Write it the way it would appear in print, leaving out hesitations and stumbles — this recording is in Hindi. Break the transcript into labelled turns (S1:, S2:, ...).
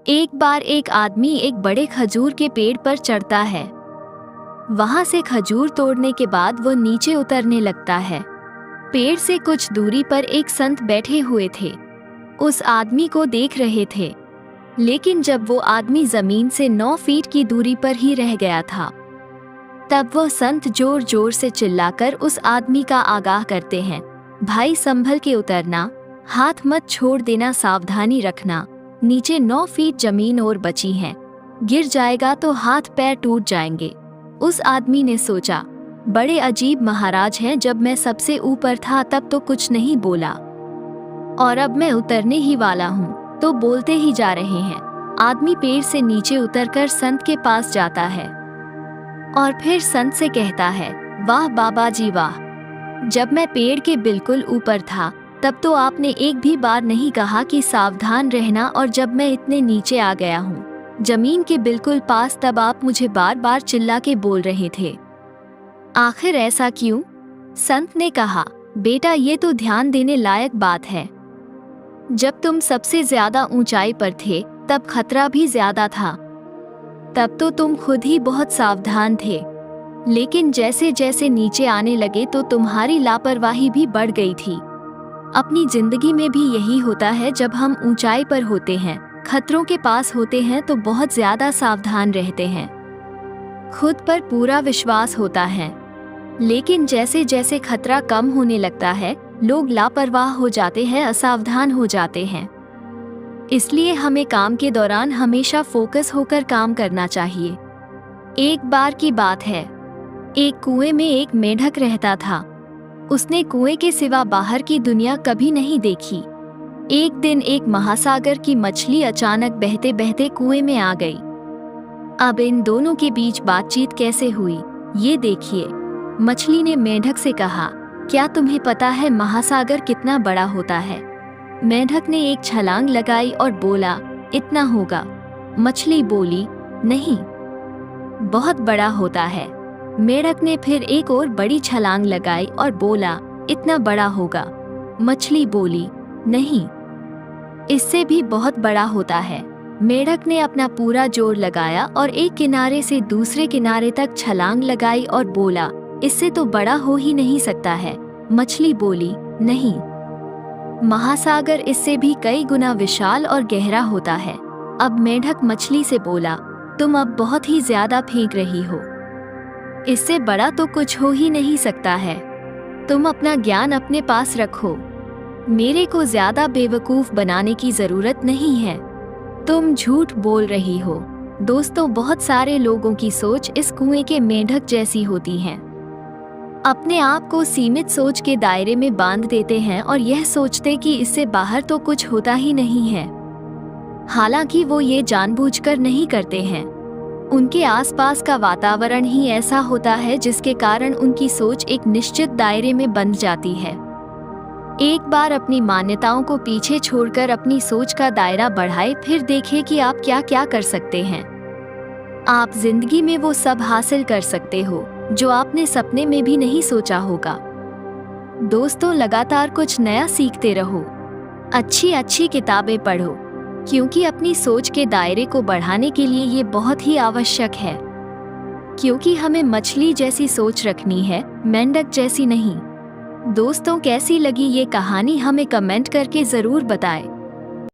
S1: एक बार एक आदमी एक बड़े खजूर के पेड़ पर चढ़ता है। वहां से खजूर तोड़ने के बाद वो नीचे उतरने लगता है। पेड़ से कुछ दूरी पर एक संत बैठे हुए थे। उस आदमी को देख रहे थे, लेकिन जब वो आदमी जमीन से 9 फीट की दूरी पर ही रह गया था, तब वो संत जोर जोर से चिल्लाकर उस आदमी का आगाह करते हैं, भाई संभल के उतरना, हाथ मत छोड़ देना, सावधानी रखना, नीचे 9 फीट जमीन और बची है, गिर जाएगा तो हाथ पैर टूट जाएंगे। उस आदमी ने सोचा, बड़े अजीब महाराज हैं, जब मैं सबसे ऊपर था तब तो कुछ नहीं बोला, और अब मैं उतरने ही वाला हूँ तो बोलते ही जा रहे हैं। आदमी पेड़ से नीचे उतरकर संत के पास जाता है और फिर संत से कहता है, वाह बाबा जी वाह, जब मैं पेड़ के बिल्कुल ऊपर था तब तो आपने एक भी बार नहीं कहा कि सावधान रहना, और जब मैं इतने नीचे आ गया हूँ जमीन के बिल्कुल पास, तब आप मुझे बार बार चिल्ला के बोल रहे थे। आखिर ऐसा क्यों? संत ने कहा, बेटा ये तो ध्यान देने लायक बात है। जब तुम सबसे ज्यादा ऊंचाई पर थे तब खतरा भी ज्यादा था, तब तो तुम खुद ही बहुत सावधान थे, लेकिन जैसे जैसे नीचे आने लगे तो तुम्हारी लापरवाही भी बढ़ गई थी। अपनी जिंदगी में भी यही होता है, जब हम ऊंचाई पर होते हैं, खतरों के पास होते हैं तो बहुत ज्यादा सावधान रहते हैं, खुद पर पूरा विश्वास होता है, लेकिन जैसे जैसे खतरा कम होने लगता है लोग लापरवाह हो जाते हैं, असावधान हो जाते हैं। इसलिए हमें काम के दौरान हमेशा फोकस होकर काम करना चाहिए। एक बार की बात है, एक कुएं में एक मेंढक रहता था। उसने कुएं के सिवा बाहर की दुनिया कभी नहीं देखी। एक दिन एक महासागर की मछली अचानक बहते बहते कुएं में आ गई। अब इन दोनों के बीच बातचीत कैसे हुई, ये देखिए। मछली ने मेंढक से कहा, क्या तुम्हें पता है महासागर कितना बड़ा होता है? मेंढक ने एक छलांग लगाई और बोला, इतना होगा। मछली बोली, नहीं, बहुत बड़ा होता है। मेंढक ने फिर एक और बड़ी छलांग लगाई और बोला, इतना बड़ा होगा। मछली बोली, नहीं, इससे भी बहुत बड़ा होता है। मेंढक ने अपना पूरा जोर लगाया और एक किनारे से दूसरे किनारे तक छलांग लगाई और बोला, इससे तो बड़ा हो ही नहीं सकता है। मछली बोली, नहीं, महासागर इससे भी कई गुना विशाल और गहरा होता है। अब मेंढक मछली से बोला, तुम अब बहुत ही ज्यादा फेंक रही हो, इससे बड़ा तो कुछ हो ही नहीं सकता है। तुम अपना ज्ञान अपने पास रखो, मेरे को ज्यादा बेवकूफ बनाने की जरूरत नहीं है। तुम झूठ बोल रही हो। दोस्तों, बहुत सारे लोगों की सोच इस कुएं के मेंढक जैसी होती है। अपने आप को सीमित सोच के दायरे में बांध देते हैं और यह सोचते कि इससे बाहर तो कुछ होता ही नहीं है। हालांकि वो ये जानबूझकर नहीं करते हैं। उनके आसपास का वातावरण ही ऐसा होता है जिसके कारण उनकी सोच एक निश्चित दायरे में बंध जाती है। एक बार अपनी मान्यताओं को पीछे छोड़कर अपनी सोच का दायरा बढ़ाए, फिर देखें कि आप क्या क्या कर सकते हैं। आप जिंदगी में वो सब हासिल कर सकते हो जो आपने सपने में भी नहीं सोचा होगा। दोस्तों, लगातार कुछ नया सीखते रहो, अच्छी अच्छी किताबें पढ़ो, क्योंकि अपनी सोच के दायरे को बढ़ाने के लिए ये बहुत ही आवश्यक है। क्योंकि हमें मछली जैसी सोच रखनी है, मेंढक जैसी नहीं। दोस्तों, कैसी लगी ये कहानी हमें कमेंट करके जरूर बताएं।